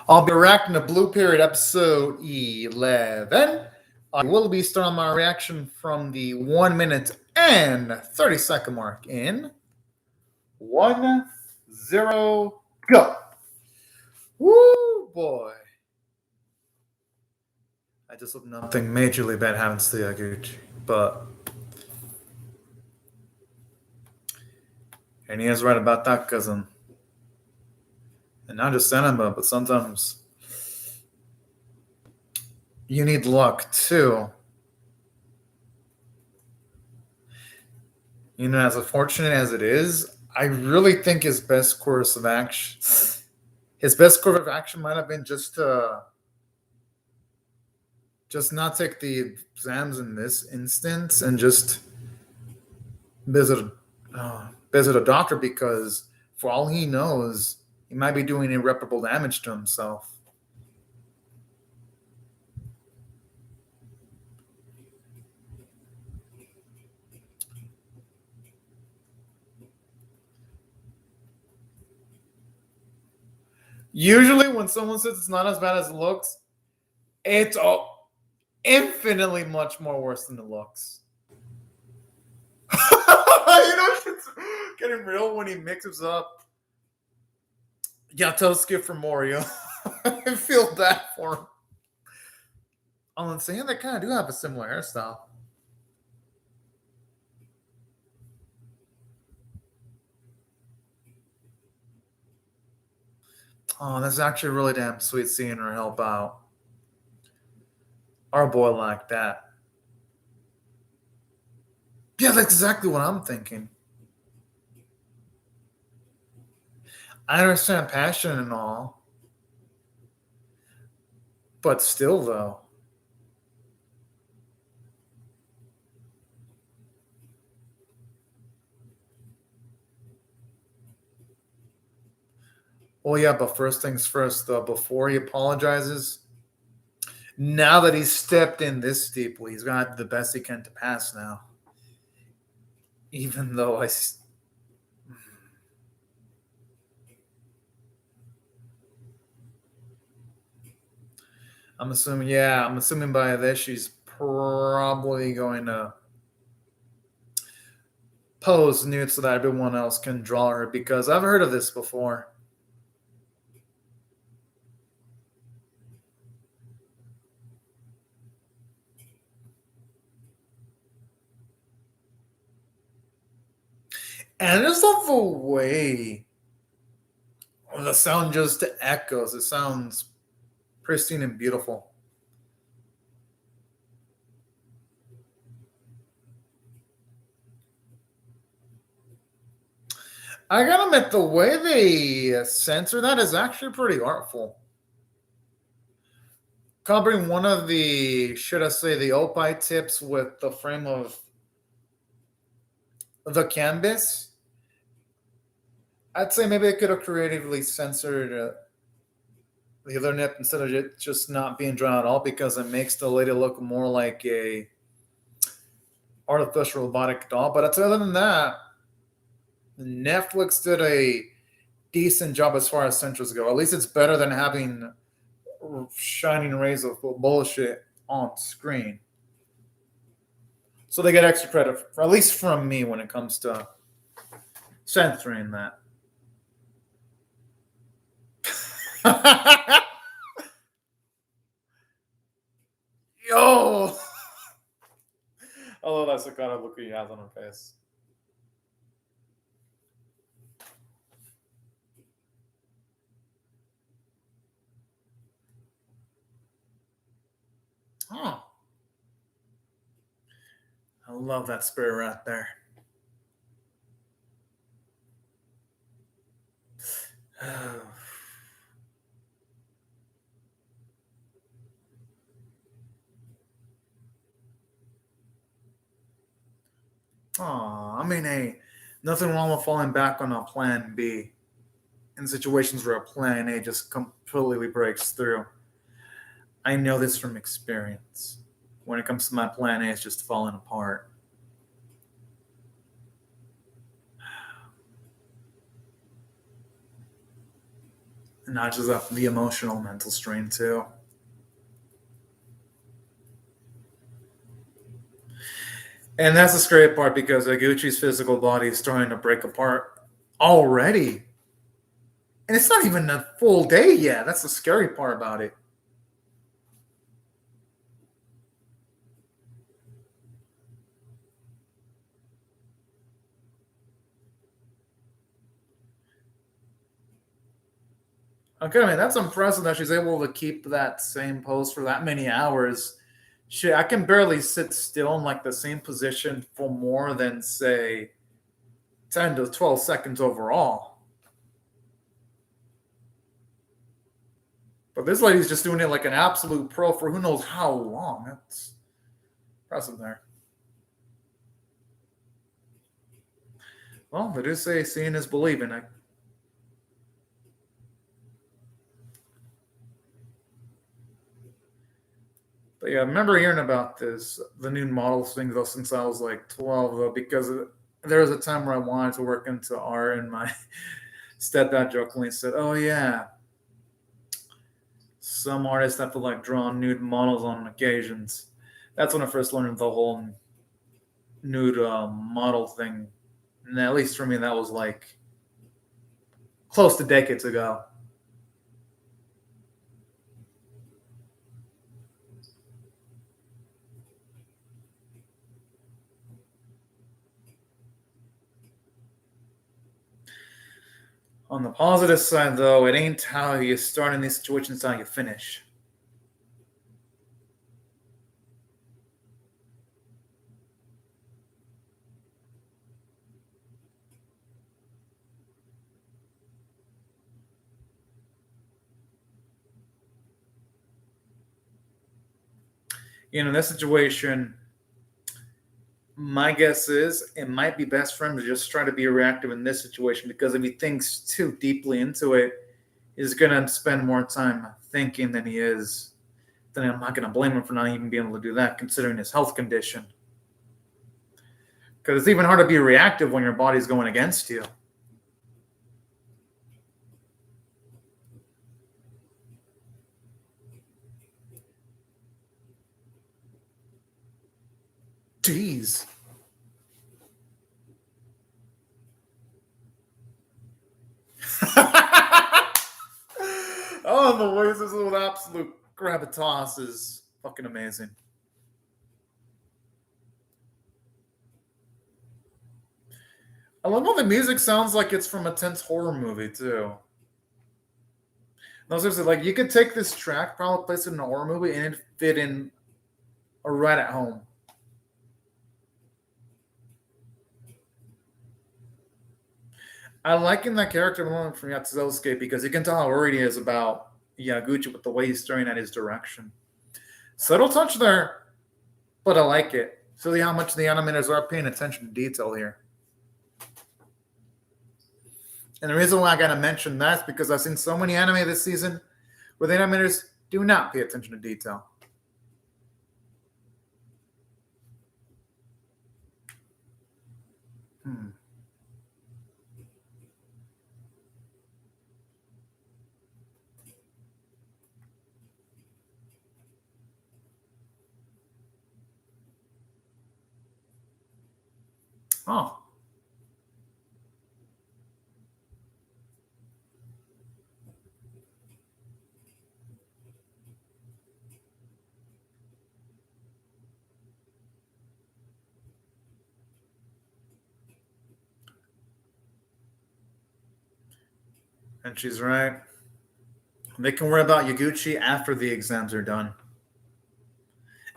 I'll be reacting to Blue Period episode 11. I will be starting my reaction from the 1 minute and 30-second mark in 1-0 go. Woo, boy. I just hope nothing majorly bad happens to Yaguchi. But. And he is right about that, cousin. And not just cinema, but sometimes you need luck too. You know, as unfortunate as it is, I really think his best course of action, might have been just to not take the exams in this instance and just visit a doctor, because for all he knows, he might be doing irreparable damage to himself. Usually, when someone says it's not as bad as it looks, it's infinitely much more worse than it looks. It's getting real when he mixes up Yatosuke for Morio. I feel bad for him. I'm saying they kind of do have a similar hairstyle. Oh, that's actually really damn sweet seeing her help out our boy like that. Yeah, that's exactly what I'm thinking. I understand passion and all, but still, though. Well, yeah, but first things first, though, before he apologizes, now that he's stepped in this deeply, he's got the best he can to pass now. Even though I'm assuming by this she's probably going to pose nude so that everyone else can draw her, because I've heard of this before. And I just love the way the sound just echoes. It sounds pristine and beautiful. I gotta admit, the way they censor that is actually pretty artful. Covering one of the, should I say, the opie tips with the frame of the canvas, I'd say maybe they could have creatively censored the other nip instead of it just not being drawn at all, because it makes the lady look more like a artificial robotic doll. But other than that, Netflix did a decent job as far as censors go. At least it's better than having shining rays of bullshit on screen. So they get extra credit, at least from me, when it comes to censoring that. Yo! Although that's the kind of look he has on her face. Oh. I love that spirit right there. Aw, I mean, hey, nothing wrong with falling back on a plan B in situations where a plan A just completely breaks through. I know this from experience. When it comes to my plan A, it's just falling apart. And not just the emotional, mental strain too. And that's the scary part because Iguchi's physical body is starting to break apart already. And it's not even a full day yet. That's the scary part about it. Okay, I mean, that's impressive that she's able to keep that same pose for that many hours. Shit, I can barely sit still in like the same position for more than, say, 10 to 12 seconds overall. But this lady's just doing it like an absolute pro for who knows how long. That's impressive there. Well, they do say seeing is believing. But yeah, I remember hearing about the new models thing though, since I was like 12 though, because there was a time where I wanted to work into art, and my stepdad jokingly said, "Oh yeah, some artists have to like draw nude models on occasions." That's when I first learned the whole nude model thing, and at least for me, that was like close to decades ago. On the positive side, though, it ain't how you start in these situations, how you finish. In this situation, my guess is it might be best for him to just try to be reactive in this situation, because if he thinks too deeply into it, he's going to spend more time thinking than he is. Then I'm not going to blame him for not even being able to do that, considering his health condition. Because it's even hard to be reactive when your body's going against you. Jeez. Oh, the ways this little absolute gravitas is fucking amazing. I love how the music sounds like it's from a tense horror movie too. No, seriously, like you could take this track, probably place it in a horror movie, and it'd fit in right at home. I like in that character moment from Yatsuzosuke because you can tell how worried he is about Yaguchi with the way he's staring at his direction. Subtle touch there, but I like it. See how much the animators are paying attention to detail here. And the reason why I gotta mention that is because I've seen so many anime this season where the animators do not pay attention to detail. Hmm. Oh. And she's right. They can worry about Yaguchi after the exams are done.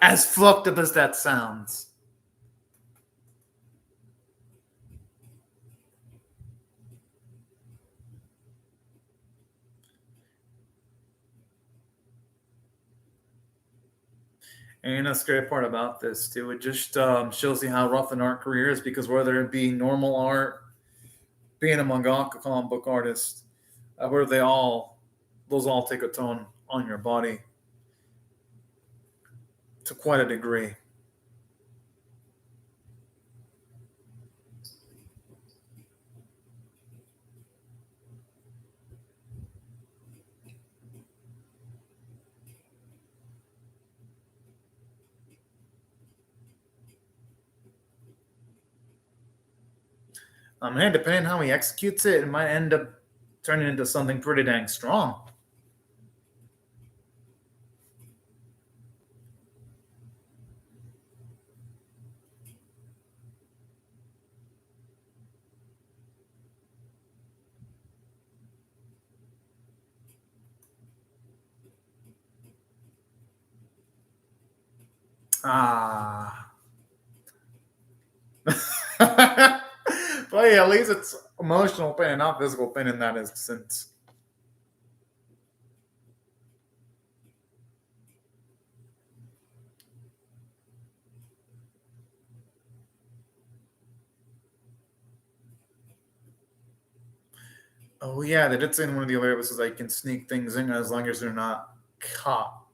As fucked up as that sounds. And you know, the scary part about this too, it just shows you how rough an art career is, because whether it be normal art, being a mangaka, comic book artist, where those all take a tone on your body to quite a degree. Hey, depending on how he executes it, it might end up turning into something pretty dang strong. Ah. But yeah, at least it's emotional pain and not physical pain in that instance. Oh yeah, they did say in one of the other episodes I can sneak things in as long as they're not caught.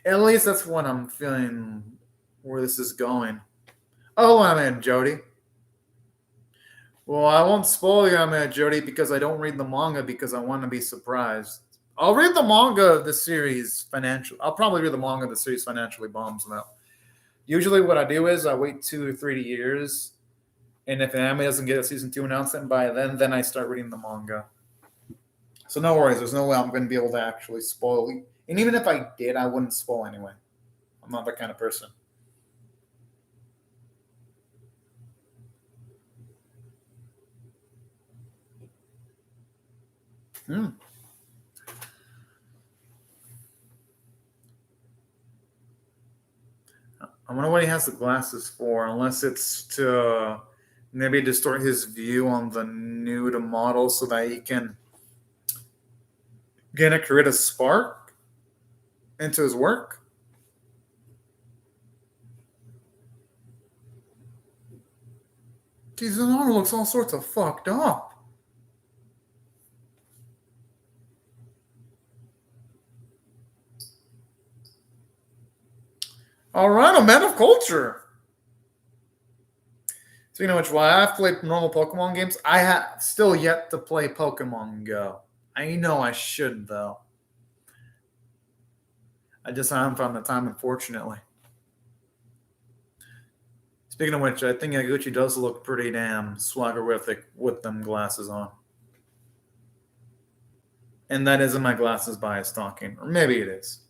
At least that's what I'm feeling where this is going. Oh, I'm in Jody. Well, I won't spoil you, I'm at Jody, because I don't read the manga because I want to be surprised. I'll read the manga of the series financially. I'll probably read the manga of the series financially bombs now. Usually, what I do is I wait 2 or 3 years, and if an anime doesn't get a season 2 announcement by then I start reading the manga. So no worries. There's no way I'm going to be able to actually spoil. And even if I did, I wouldn't spoil anyway. I'm not that kind of person. Hmm. I wonder what he has the glasses for, unless it's to maybe distort his view on the nude model so that he can get a create a spark into his work. Geez, his arm looks all sorts of fucked up. All right, a man of culture. Speaking of which, while I've played normal Pokemon games, I have still yet to play Pokemon Go. I know I should, though. I just haven't found the time, unfortunately. Speaking of which, I think Yaguchi does look pretty damn swaggerific with them glasses on. And that isn't my glasses bias talking. Or maybe it is.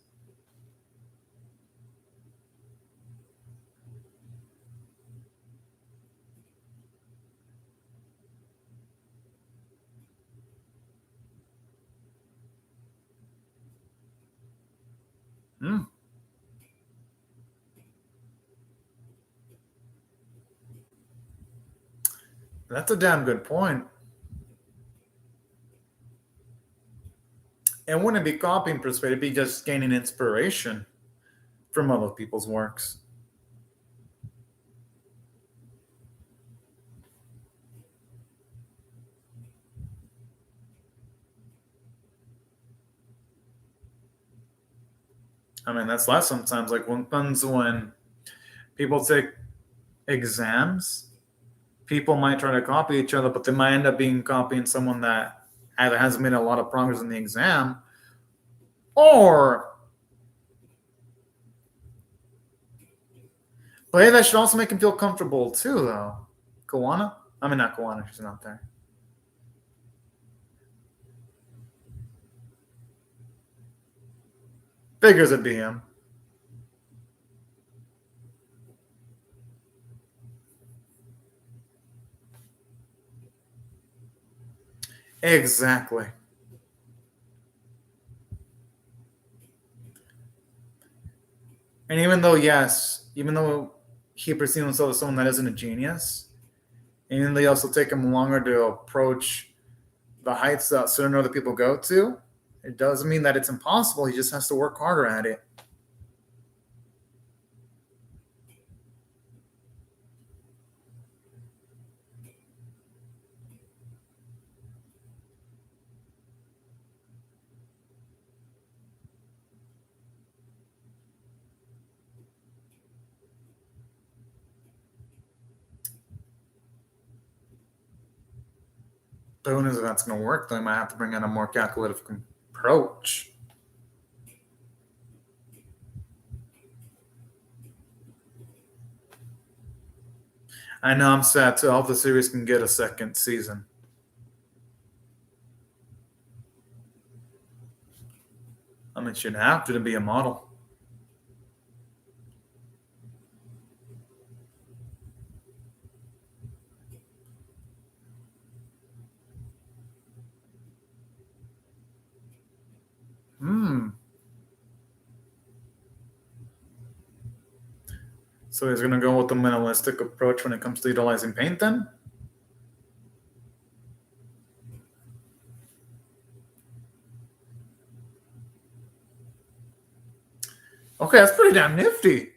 Hmm. That's a damn good point. And wouldn't it be copying per se, it'd be just gaining inspiration from other people's works. I mean, that's less sometimes. Like when people take exams, people might try to copy each other, but they might end up being copying someone that either hasn't made a lot of progress in the exam, or but hey, that should also make him feel comfortable too, though. Kawana? I mean, not Kawana, she's not there. Figures it'd be him. Exactly. And even though he perceives himself as someone that isn't a genius, and they also take him longer to approach the heights that certain other people go to, it doesn't mean that it's impossible. He just has to work harder at it. But who knows if that's going to work? They might have to bring in a more calculative approach. I know I'm sad too. I hope the series can get a second season. I mean, she'd have to be a model. Hmm. So he's gonna go with the minimalistic approach when it comes to utilizing paint then? Okay, that's pretty damn nifty.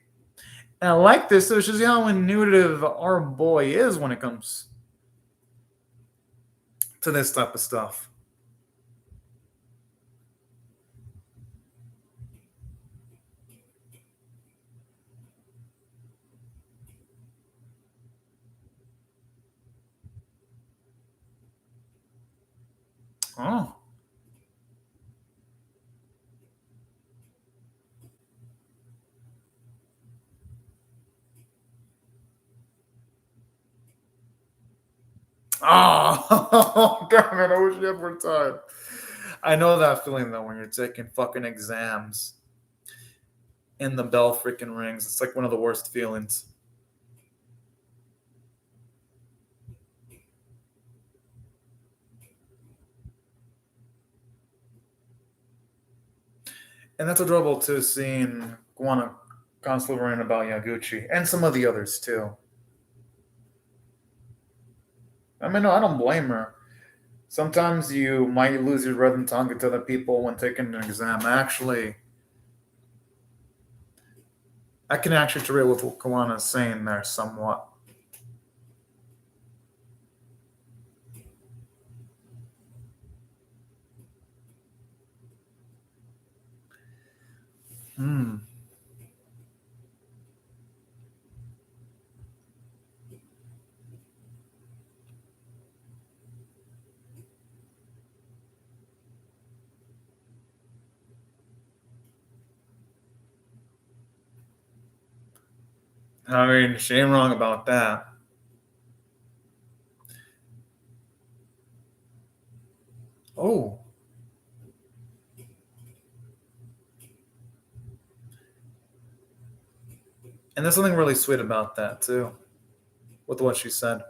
And I like this. So it shows you how intuitive our boy is when it comes to this type of stuff. Oh. Oh, damn it. I wish you had more time. I know that feeling though when you're taking fucking exams in the bell freaking rings. It's like one of the worst feelings. And that's adorable too, seeing Guana constantly worrying about Yaguchi and some of the others too. I mean, no, I don't blame her. Sometimes you might lose your breath and tongue to other people when taking an exam. Actually, I can actually relate with what Kawana is saying there somewhat. Hmm. I mean, she ain't wrong about that. Oh, and there's something really sweet about that too, with what she said.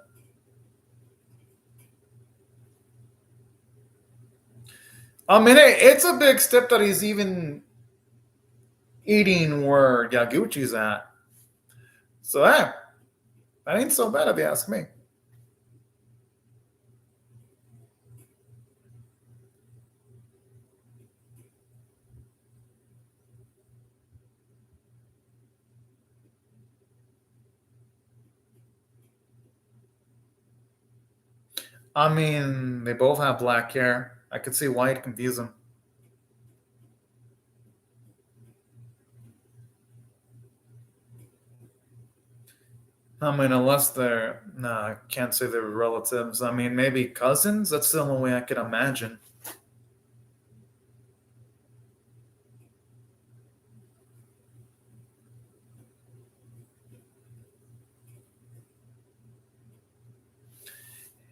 I mean, it's a big step that he's even eating where Yaguchi's at. So, hey, that ain't so bad if you ask me. I mean, they both have black hair. I could see why it'd confuse them. I mean, unless they're, nah, I can't say they're relatives. I mean, maybe cousins? That's the only way I could imagine.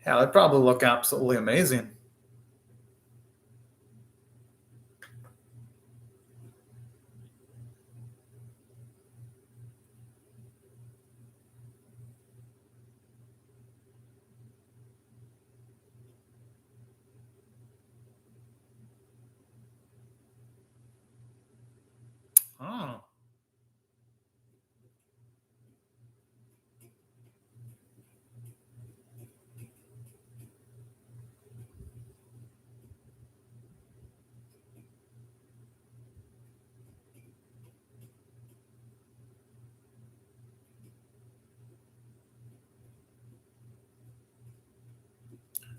Yeah, they'd probably look absolutely amazing. Oh.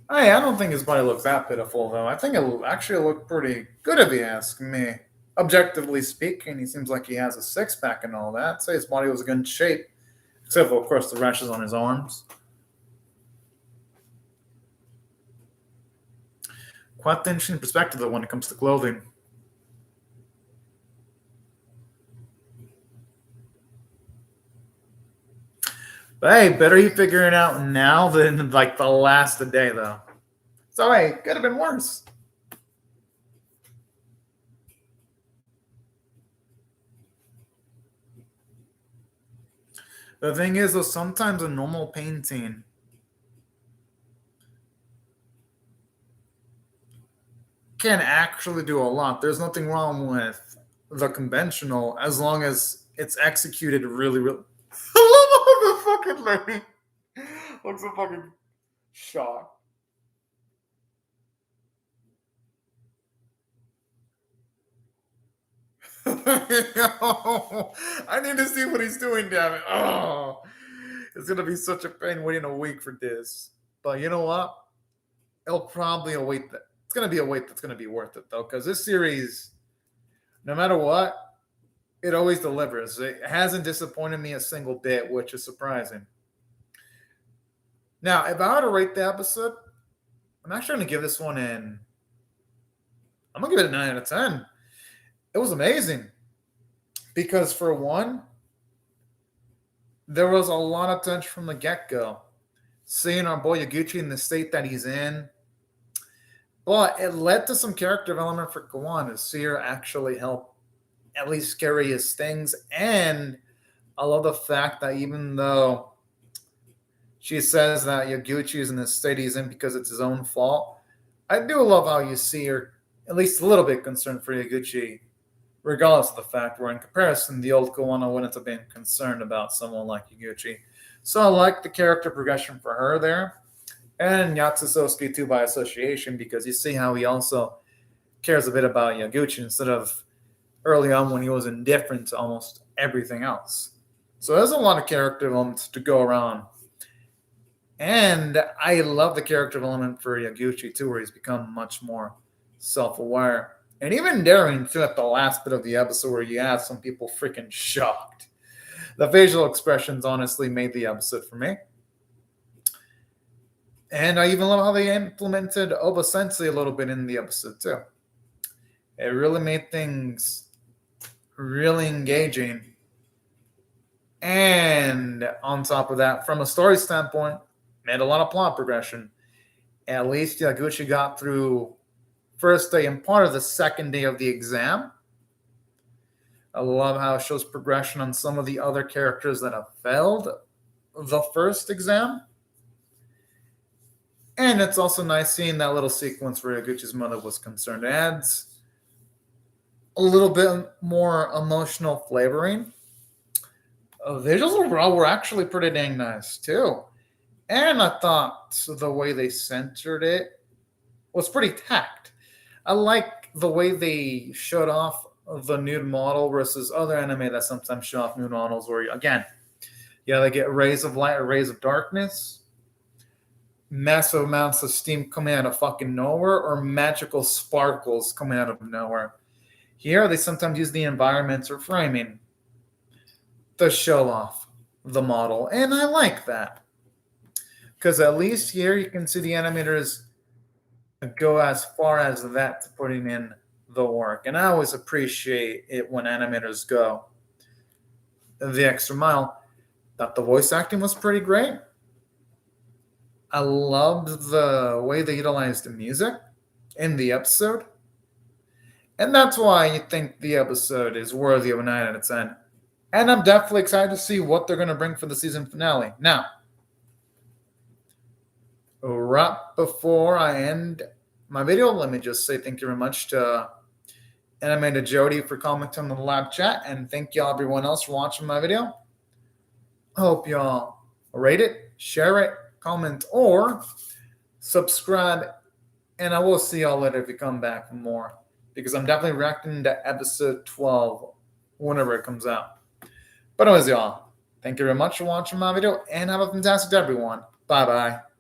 Hey, I don't think his body looks that pitiful, though. I think it actually looked pretty good if you ask me. Objectively speaking, he seems like he has a six pack and all that. I'd say his body was in good shape, except for, of course, the rashes on his arms. Quite the interesting perspective, though, when it comes to clothing. But hey, better he figuring it out now than like the last day, though. So hey, could have been worse. The thing is, though, sometimes a normal painting can actually do a lot. There's nothing wrong with the conventional as long as it's executed really, really. I love how the fucking lady looks so fucking shocked. I need to see what he's doing, damn it. Oh, it's gonna be such a pain waiting a week for this. But you know what? It'll probably await that. It's gonna be a wait that's gonna be worth it though, because this series, no matter what, it always delivers. It hasn't disappointed me a single bit, which is surprising. Now, if I were to rate the episode, I'm actually gonna give this one in. I'm gonna give it a 9 out of 10. It was amazing. Because for one, there was a lot of tension from the get-go. Seeing our boy Yaguchi in the state that he's in. But it led to some character development for Kawan to see her actually help at least carry his things. And I love the fact that even though she says that Yaguchi is in the state he's in because it's his own fault, I do love how you see her at least a little bit concerned for Yaguchi, regardless of the fact where in comparison, the old Kawana wouldn't have been concerned about someone like Yaguchi. So I like the character progression for her there. And Yatsusosuke too by association, because you see how he also cares a bit about Yaguchi instead of early on when he was indifferent to almost everything else. So there's a lot of character development to go around. And I love the character development for Yaguchi too, where he's become much more self-aware. And even daring too at the last bit of the episode where you have some people freaking shocked. The facial expressions honestly made the episode for me. And I even love how they implemented Oba Sensei a little bit in the episode too. It really made things really engaging. And on top of that, from a story standpoint, made a lot of plot progression. At least Yaguchi got through first day and part of the second day of the exam. I love how it shows progression on some of the other characters that have failed the first exam. And it's also nice seeing that little sequence where Yaguchi's mother was concerned. It adds a little bit more emotional flavoring. Visuals overall were actually pretty dang nice too. And I thought the way they centered it was pretty tacked. I like the way they showed off the nude model versus other anime that sometimes show off nude models where, again, they get rays of light or rays of darkness, massive amounts of steam coming out of fucking nowhere, or magical sparkles coming out of nowhere. Here, they sometimes use the environments or framing to show off the model, and I like that. Because at least here you can see the animators go as far as that to putting in the work. And I always appreciate it when animators go the extra mile. Thought the voice acting was pretty great. I loved the way they utilized the music in the episode. And that's why you think the episode is worthy of a 9 out of 10. And I'm definitely excited to see what they're going to bring for the season finale. Now, right before I end my video, let me just say thank you very much to Animated Jody for commenting on the live chat. And thank y'all everyone else for watching my video. I hope y'all rate it, share it, comment, or subscribe. And I will see y'all later if you come back for more. Because I'm definitely reacting to episode 12 whenever it comes out. But anyways, y'all, thank you very much for watching my video. And have a fantastic day, everyone. Bye-bye.